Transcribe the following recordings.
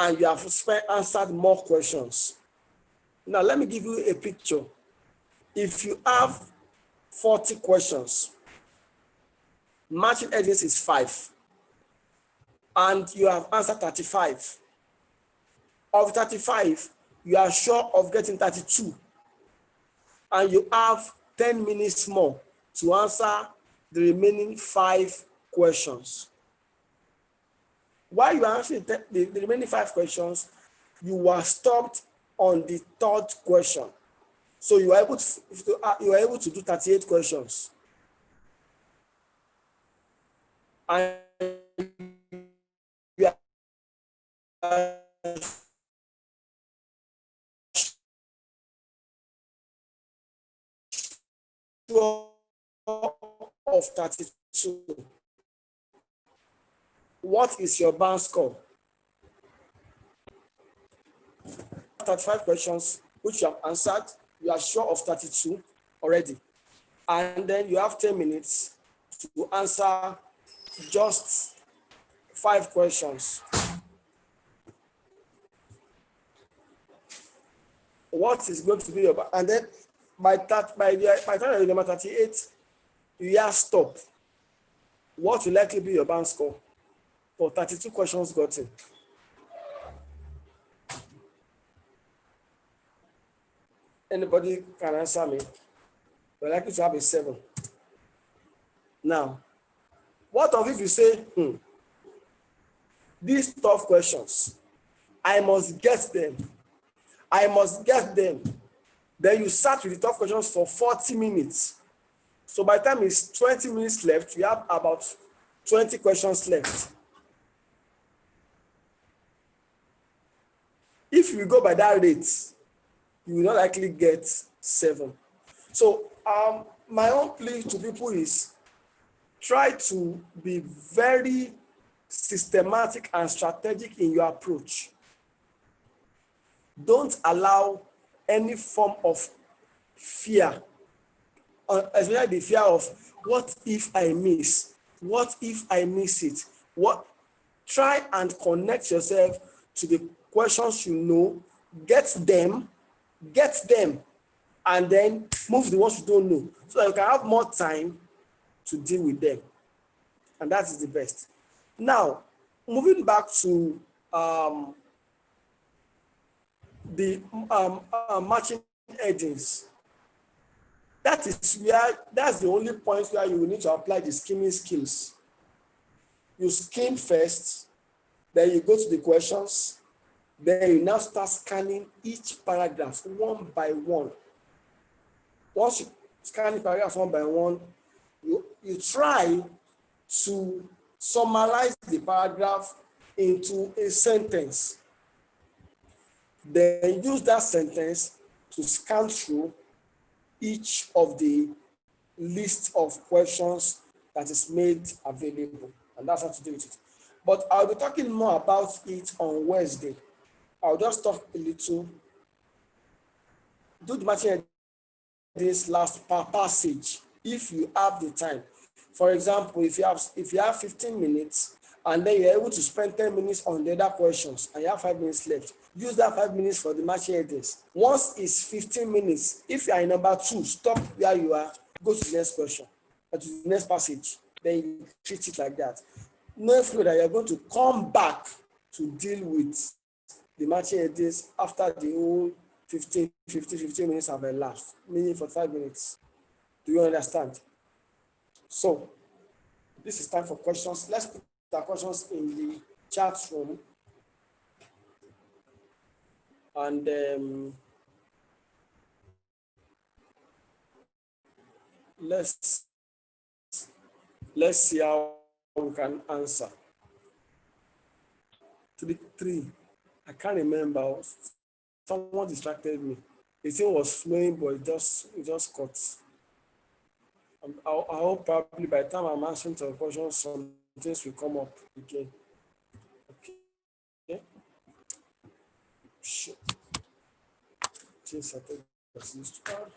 and you have answered more questions. Now, let me give you a picture. If you have 40 questions, matching headings is 5, and you have answered 35. Of 35, you are sure of getting 32, and you have 10 minutes more to answer the remaining 5 questions. While you are answering the remaining 5 questions, you were stopped on the 3rd question. So you are able to do 38 questions. And you are sure of 32. What is your band score? 35 questions which you have answered, you are sure of 32 already. And then you have 10 minutes to answer just 5 questions. What is going to be your, and then by the time you're number 38, you have stop. What will likely be your band score for 32 questions gotten? Anybody can answer me? We're likely to have a 7. Now, what of if you say, these tough questions, I must get them. I must get them. Then you start with the tough questions for 40 minutes. So by the time it's 20 minutes left, you have about 20 questions left. If you go by that rate, you will not likely get 7. So my own plea to people is try to be very systematic and strategic in your approach. Don't allow any form of fear, especially the fear of what if I miss? What if I miss it? Try and connect yourself to the questions you know, get them, and then move the ones you don't know, so that you can have more time to deal with them. And that is the best. Now, moving back to the matching headings. That's the only point where you will need to apply the skimming skills. You skim first, then you go to the questions, then you now start scanning each paragraph one by one. Once you scan the paragraph one by one, you try to summarize the paragraph into a sentence. Then use that sentence to scan through each of the list of questions that is made available. And that's how to do it. But I'll be talking more about it on Wednesday. I'll just talk a little. Do the matching this last passage if you have the time. For example, if you have 15 minutes and then you're able to spend 10 minutes on the other questions and you have 5 minutes left, use that 5 minutes for the matching headings. Once it's 15 minutes, if you are in number 2, stop where you are, go to the next question, or to the next passage. Then you treat it like that. Knowing that you're going to come back to deal with the matching headings after the whole 15 minutes have elapsed, meaning for 5 minutes. Do you understand? So, this is time for questions. Let's put the questions in the chat room. And let's see how we can answer. To the 3, I can't remember. Someone distracted me. The thing was flowing, but it just cut. I hope probably by the time I'm answering the questions, some things will come up again. Okay. Shit. Things I think that's used to add.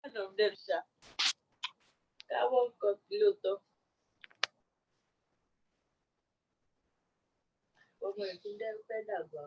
Of them, sir. That one got piloto. Ọmọ ìpínlẹ̀ fẹ́ dàgbà.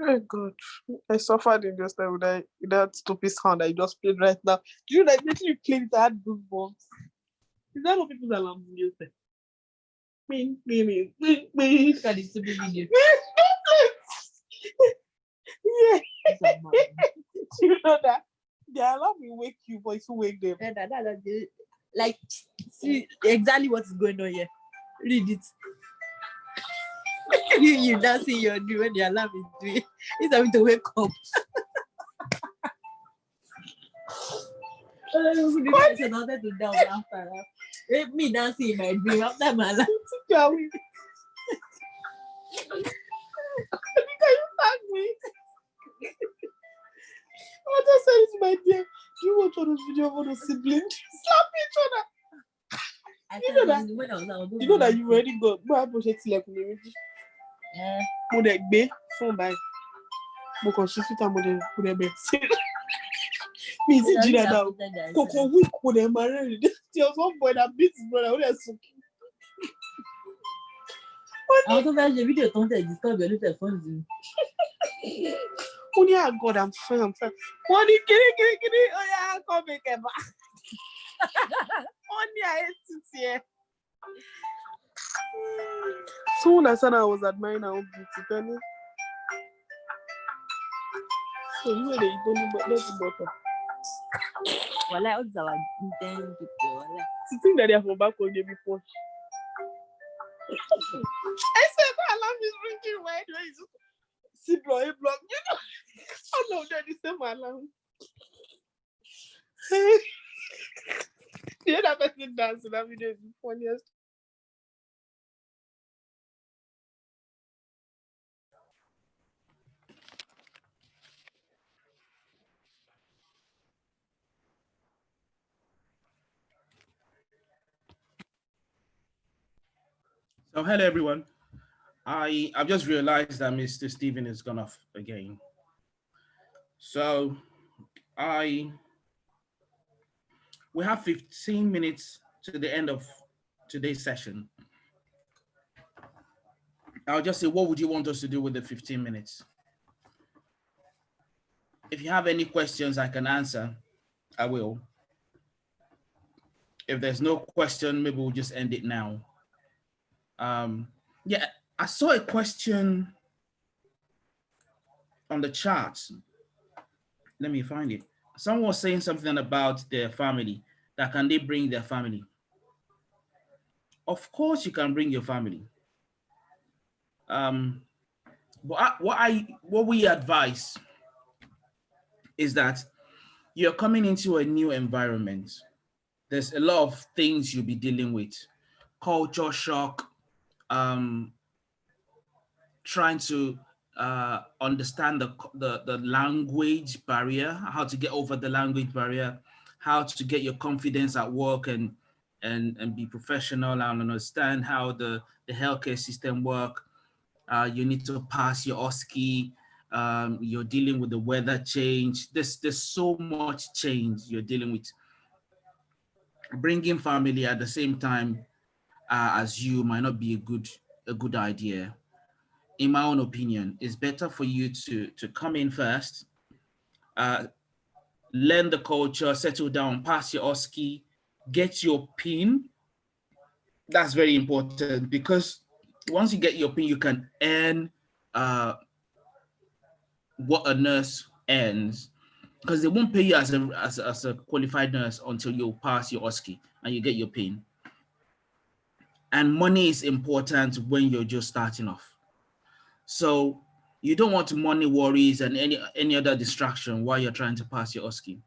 Oh God, I suffered in just time with that stupid sound I just played right now. Do you know that immediately you played it, I had goosebumps? Is that what people's alarms music? Me. Look at the stupid video. Yeah. You know that the alarm will wake you, but it will wake them. Like, see exactly what is going on here. Read it. You now see your dream when the alarm is doing. It's having to wake up. I wanted to down after that. Me dancing in my dream after my alarm. Can you thank me? I just said it, my dear. Do you watch all those videos of all those siblings slap each other? You know that you already got. But I push it like me. Would it be phone by? Because she's with a model who they make. Me see Yeah, Gina yeah, now. put that guy, Coco week when they married. There was one boy that beat his brother. Who they so àwọn tó fẹ́ ṣe fídíò tó ń tẹ̀ disturb ẹ̀ ló tẹ̀ fọ́ọ̀nù sí mi. Oh yeah, God, I'm fine. I'm fine. Money, kitty. Oh yeah, come make it back. Money, I hate it here. So when I said I was admiring her own beauty, Penny. So you know they don't but let's butter. Wàhálà ó ti sàwà intense pípẹ́ wàhálà. The thing that they have for back on they before. I said that alarm is ringing. Why do I just see block? You know, all of them the same alarm. The other person dance in that video is the funniest. So hello everyone. I've just realized that Mr. Stephen is gone off again. So we have 15 minutes to the end of today's session. I'll just say, what would you want us to do with the 15 minutes? If you have any questions I can answer, I will. If there's no question, maybe we'll just end it now. Yeah, I saw a question on the chat. Let me find it. Someone was saying something about their family, that can they bring their family? Of course you can bring your family. What we advise is that you're coming into a new environment. There's a lot of things you'll be dealing with. Culture shock, trying to understand the language barrier, how to get over the language barrier, how to get your confidence at work and be professional and understand how the healthcare system work. You need to pass your OSCE. You're dealing with the weather change. There's so much change you're dealing with. Bringing family at the same time as you might not be a good idea. In my own opinion, it's better for you to come in first, learn the culture, settle down, pass your OSCE, get your PIN. That's very important because once you get your PIN, you can earn what a nurse earns, because they won't pay you as a qualified nurse until you pass your OSCE and you get your PIN. And money is important when you're just starting off. So you don't want money worries and any other distraction while you're trying to pass your OSCE.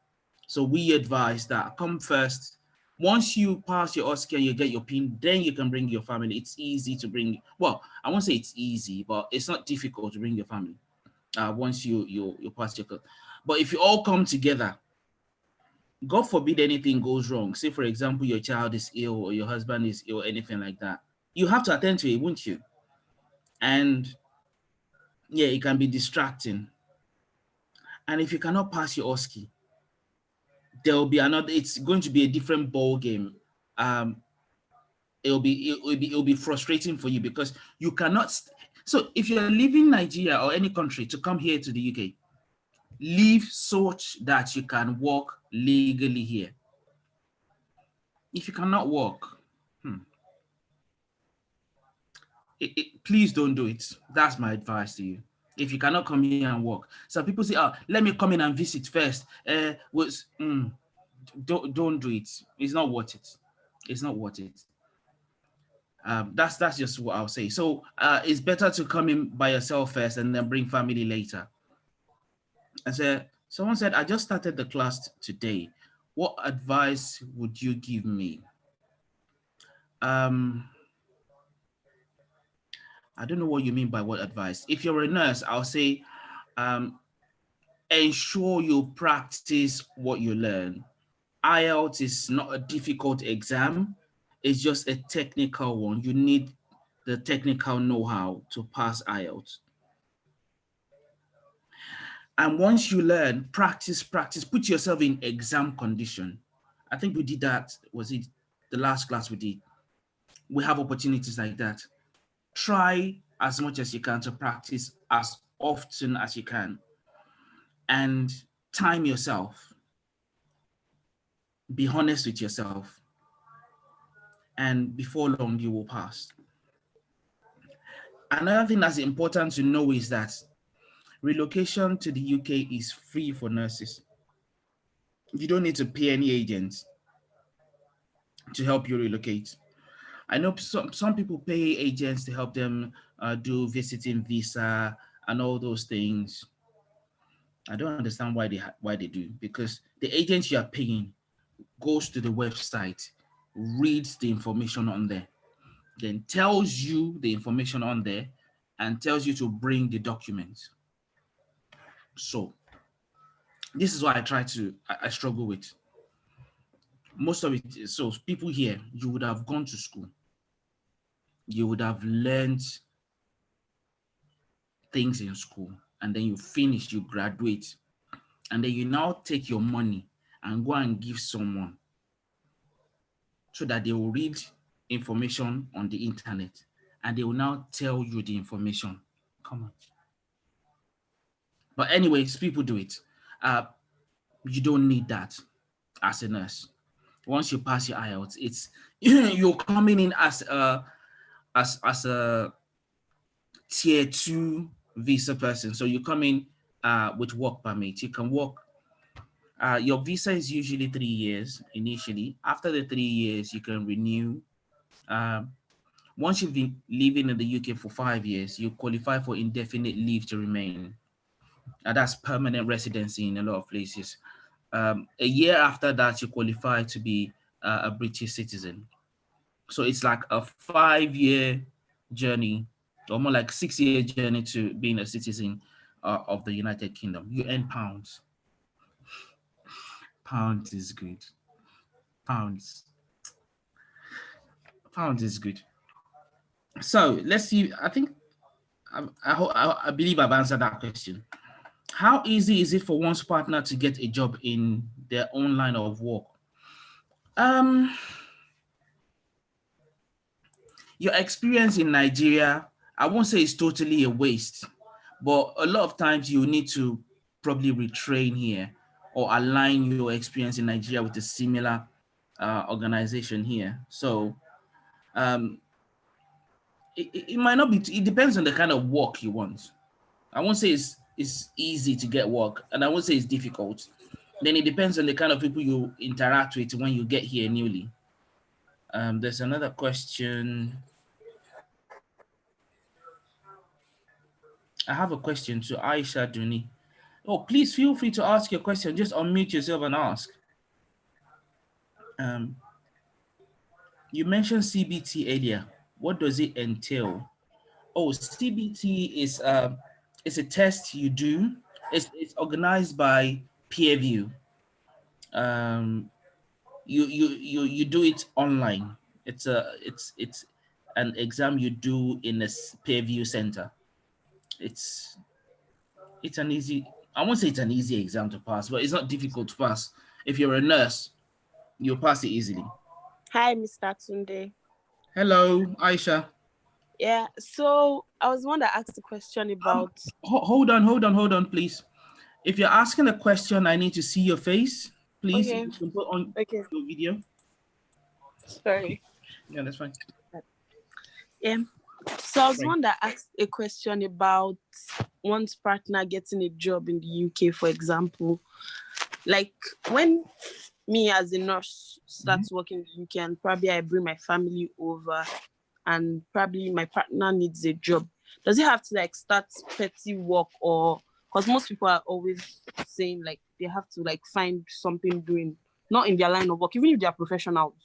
So we advise that come first. Once you pass your OSCE and you get your PIN, then you can bring your family. It's easy to bring. Well, I won't say it's easy, but it's not difficult to bring your family once you pass your. But if you all come together, God forbid anything goes wrong. Say, for example, your child is ill or your husband is ill, anything like that. You have to attend to it, won't you? And yeah, it can be distracting. And if you cannot pass your OSCE, there will be another, it's going to be a different ball game. It'll be frustrating for you because you cannot. So if you're leaving Nigeria or any country to come here to the UK, leave such that you can work legally here. If you cannot work, please don't do it. That's my advice to you. If you cannot come here and work. So people say, oh, let me come in and visit first. Don't do it. It's not worth it. It's not worth it. That's just what I'll say. So it's better to come in by yourself first and then bring family later. I said, someone said, I just started the class today. What advice would you give me? I don't know what you mean by what advice. If you're a nurse, I'll say, ensure you practice what you learn. IELTS is not a difficult exam. It's just a technical one. You need the technical know-how to pass IELTS. And once you learn, practice, put yourself in exam condition. I think we did that. Was it the last class we did? We have opportunities like that. Try as much as you can to practice as often as you can, and time yourself. Be honest with yourself, and before long you will pass. Another thing that's important to know is that relocation to the UK is free for nurses. You don't need to pay any agents to help you relocate. I know some people pay agents to help them do visiting visa and all those things. I don't understand why they do, because the agent you are paying goes to the website, reads the information on there, then tells you the information on there and tells you to bring the documents. So this is what I struggle with. Most of it, so people here, you would have gone to school. You would have learned things in school, and then you finish, you graduate, and then you now take your money and go and give someone so that they will read information on the internet and they will now tell you the information. Come on. But anyways, people do it. You don't need that as a nurse. Once you pass your IELTS, it's you're coming in as a tier 2 visa person. So you come in with work permit. You can work. Your visa is usually 3 years initially. After the 3 years, you can renew. Once you've been living in the UK for 5 years, you qualify for indefinite leave to remain. That's permanent residency in a lot of places. A year after that, you qualify to be a British citizen. So it's like a 5-year journey, or more like 6-year journey to being a citizen of the United Kingdom. You earn pounds. Pounds is good. Pounds. Pounds is good. So let's see. I think I believe I've answered that question. How easy is it for one's partner to get a job in their own line of work? Your experience in Nigeria, I won't say it's totally a waste, but a lot of times you need to probably retrain here or align your experience in Nigeria with a similar organization here. So it might not be, it depends on the kind of work you want. I won't say it's easy to get work, and I won't say it's difficult. Then it depends on the kind of people you interact with when you get here newly. There's another question. I have a question to Aisha Duni. Oh, please feel free to ask your question. Just unmute yourself and ask. You mentioned CBT earlier. What does it entail? Oh, CBT is it's a test you do. It's organized by peer review. You do it online. It's an exam you do in a peer review center. It's an easy, I won't say it's an easy exam to pass, but it's not difficult to pass. If you're a nurse, you'll pass it easily. Hi, Mr. Tunde. Hello, Aisha. Yeah, so I was the one that asked the question about. Hold on, please. If you're asking a question, I need to see your face. Please, Okay. you can put on your video. Sorry. Yeah, that's fine. Yeah. So I was the one that asked a question about one's partner getting a job in the UK, for example. Like when me as a nurse starts working in the UK and probably I bring my family over and probably my partner needs a job, does he have to like start petty work, or because most people are always saying like they have to like find something doing, not in their line of work, even if they are professionals,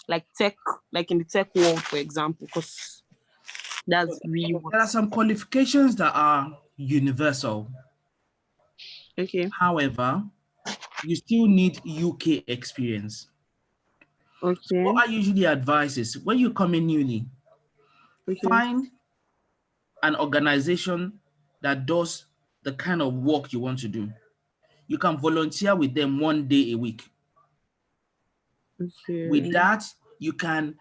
like tech, like in the tech world, for example, because that's really what. There are some qualifications that are universal. Okay. However, you still need UK experience. Okay. So what I usually advise is when you come in newly, find an organization that does the kind of work you want to do. You can volunteer with them 1 day a week. Okay. With that, you can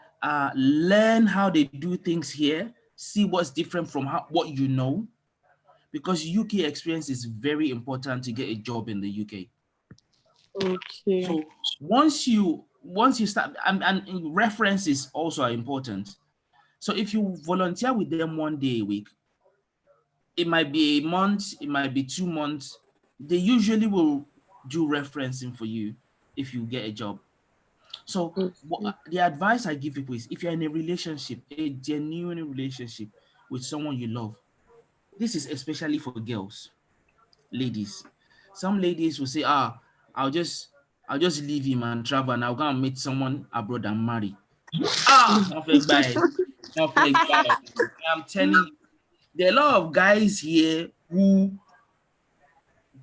learn how they do things here, see what's different from what you know, because UK experience is very important to get a job in the UK. Okay. So once you start, and references also are important. So if you volunteer with them 1 day a week, it might be a month, it might be 2 months. They usually will do referencing for you if you get a job. So the advice I give people is, if you're in a relationship, a genuine relationship with someone you love, this is especially for girls, ladies. Some ladies will say, I'll just leave him and travel and I'll go and meet someone abroad and marry. Perfect guy. Perfect guy. I'm telling you, there are a lot of guys here who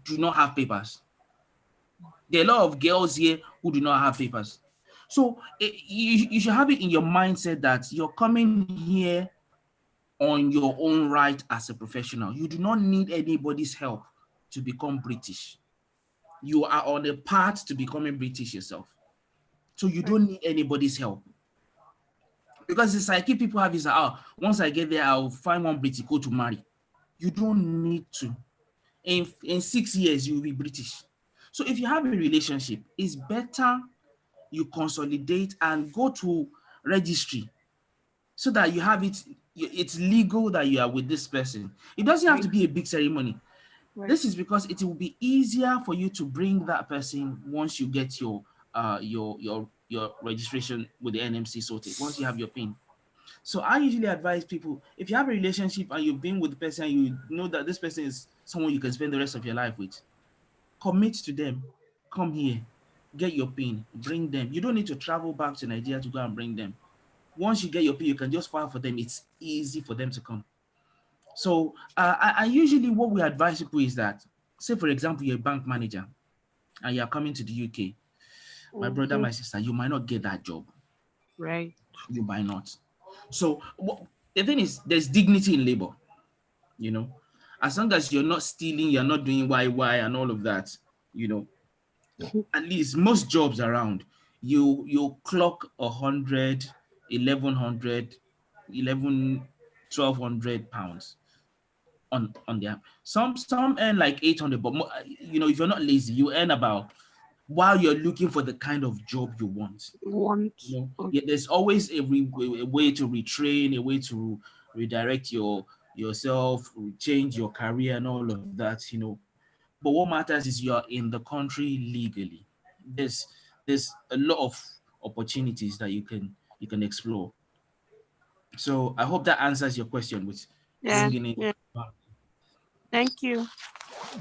do not have papers. There are a lot of girls here who do not have papers. So you should have it in your mindset that you're coming here on your own right as a professional. You do not need anybody's help to become British. You are on a path to becoming British yourself. So you don't need anybody's help. Because it's like if people have this, once I get there, I'll find one British go to marry. You don't need to. In 6 years, you'll be British. So if you have a relationship, it's better you consolidate and go to registry so that you have it, it's legal that you are with this person. It doesn't have to be a big ceremony. Right. This is because it will be easier for you to bring that person once you get your registration with the NMC sorted, once you have your PIN. So I usually advise people, if you have a relationship and you've been with the person and you know that this person is someone you can spend the rest of your life with, commit to them. Come here, get your PIN, bring them. You don't need to travel back to Nigeria to go and bring them. Once you get your PIN, you can just file for them. It's easy for them to come. So I usually what we advise people is that, say for example, you're a bank manager and you're coming to the UK. My brother, my sister, you might not get that job. Right. You might not. So the thing is, there's dignity in labor, as long as you're not stealing, you're not doing YY and all of that, at least most jobs around, you clock 100, 1100, 1200 pounds on the app. Some earn like 800, but if you're not lazy, you earn about, while you're looking for the kind of job you want. There's always a way to retrain, a way to redirect yourself, change your career and all of that, But what matters is you're in the country legally. There's a lot of opportunities that you can explore. So I hope that answers your question with bringing in. Thank you.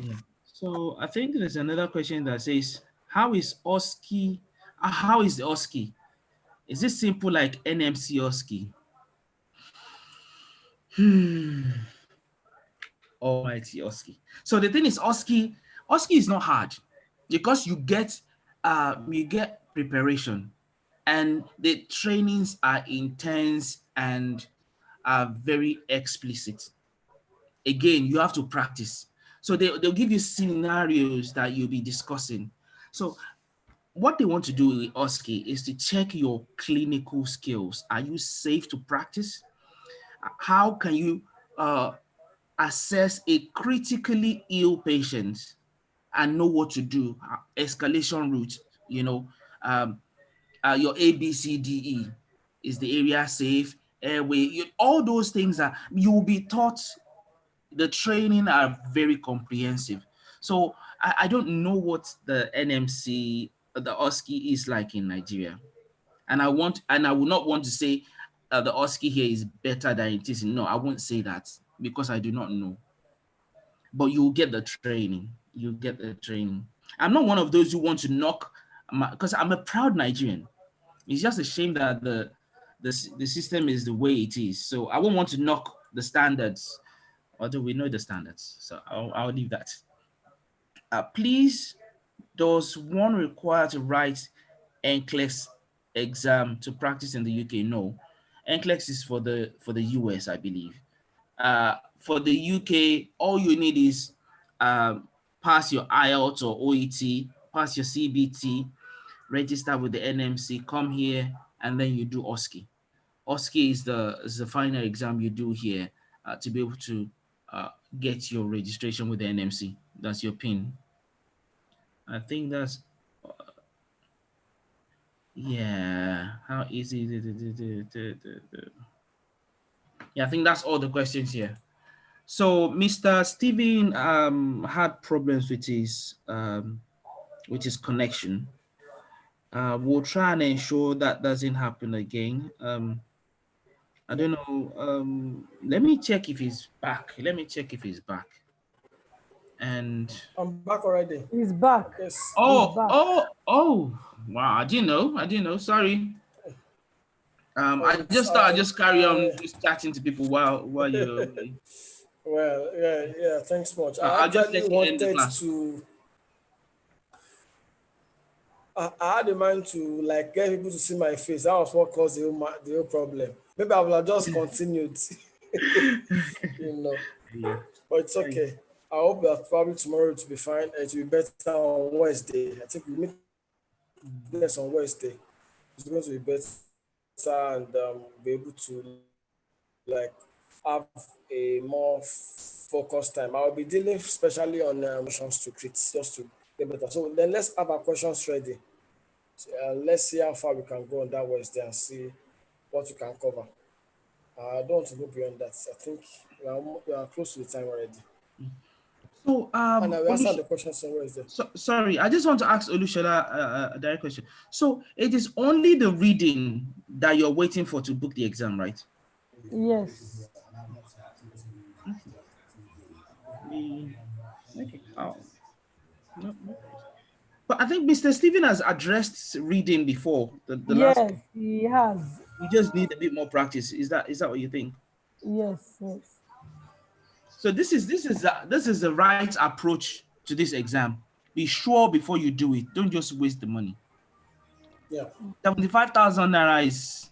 Yeah. So I think there's another question that says, how is OSCE? How is the OSCE? Is it simple like NMC OSCE? Almighty OSCE. So the thing is, OSCE is not hard because you get preparation, and the trainings are intense and are very explicit. Again, you have to practice. So they'll give you scenarios that you'll be discussing. So what they want to do with OSCE is to check your clinical skills. Are you safe to practice? How can you assess a critically ill patient and know what to do? Escalation route, your ABCDE. Is the area safe? Airway, all those things you will be taught. The training are very comprehensive. So I don't know what the NMC, the OSCE is like in Nigeria. And I will not want to say the OSCE here is better than it is. No, I won't say that because I do not know. But you'll get the training. You get the training. I'm not one of those who want to knock, because I'm a proud Nigerian. It's just a shame that the system is the way it is. So I won't want to knock the standards, although we know the standards. So I'll leave that. Please, does one require to write NCLEX exam to practice in the UK? No. NCLEX is for the US, I believe. For the UK, all you need is pass your IELTS or OET, pass your CBT, register with the NMC, come here, and then you do OSCE. OSCE is the final exam you do here to be able to get your registration with the NMC. That's your PIN. I think that's, yeah, how easy is it? Yeah, I think that's all the questions here. So Mr. Steven had problems with his connection. We'll try and ensure that doesn't happen again. I don't know. Let me check if he's back. And I'm back already. He's back. Yes. He's back. oh! Wow, I didn't know. Sorry. I just thought I'd just carry on just chatting to people while you're away. Well, yeah. Thanks much. I I'll just actually let you end the wanted class. to. I had in mind to like get people to see my face. That was what caused the whole problem. Maybe I will have just continued, Yeah. But it's okay. I hope that probably tomorrow it will be fine. It will be better on Wednesday. I think we meet next on Wednesday. It's going to be better and be able to like have a more focused time. I'll be dealing especially on questions to create just to get better. So then let's have our questions ready. So, let's see how far we can go on that Wednesday and see what we can cover. I don't want to go beyond that. I think we are close to the time already. So And we answer the questions on Wednesday. sorry, I just want to ask Olushola a direct question. So it is only the reading that you're waiting for to book the exam, right? Yes. Okay. Oh. No. But I think Mr. Stephen has addressed reading before. The Yes, last, he has. you just need a bit more practice. Is that what you think? Yes. So this is the right approach to this exam. Be sure before you do it. Don't just waste the money. Yeah. 75,000 naira is,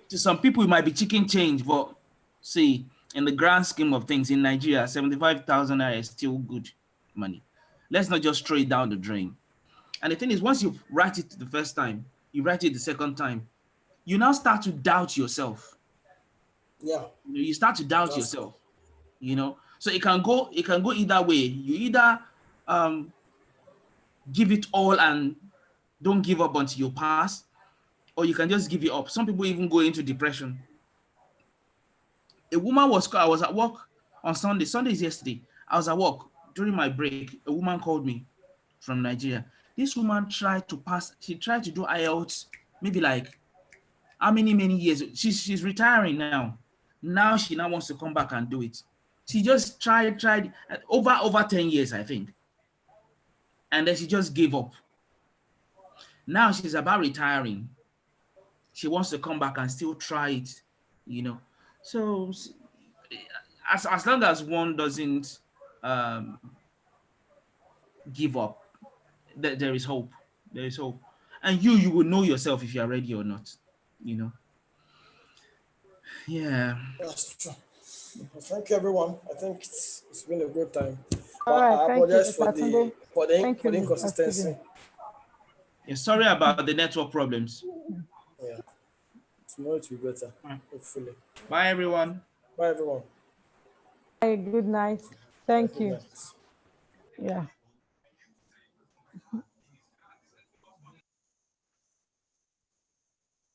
to some people it might be chicken change, but see, in the grand scheme of things in Nigeria, 75,000 naira is still good money. Let's not just throw it down the drain. And the thing is, once you write it the first time, you write it the second time, you now start to doubt yourself. Yeah. You start to doubt yourself. So it can go either way. You either give it all and don't give up until you pass, or you can just give it up. Some people even go into depression. A woman I was at work on Sunday. Sunday is yesterday. I was at work during my break. A woman called me from Nigeria. This woman tried to pass. She tried to do IELTS maybe like how many years. She's retiring now. Now she wants to come back and do it. She just tried over 10 years, I think. And then she just gave up. Now she's about retiring. She wants to come back and still try it, So as long as one doesn't give up, there is hope. There is hope. And you will know yourself if you are ready or not, Yeah. That's true. Thank you, everyone. I think it's been a good time. All But right. I Thank you, apologize Mr. Tunde. for Thank you, the Mr. inconsistency. Steven. Yeah, sorry about the network problems. Yeah. Tomorrow it will be better, hopefully. Bye, everyone. Bye, everyone. Bye, good night. Thank Good you. night. Yeah.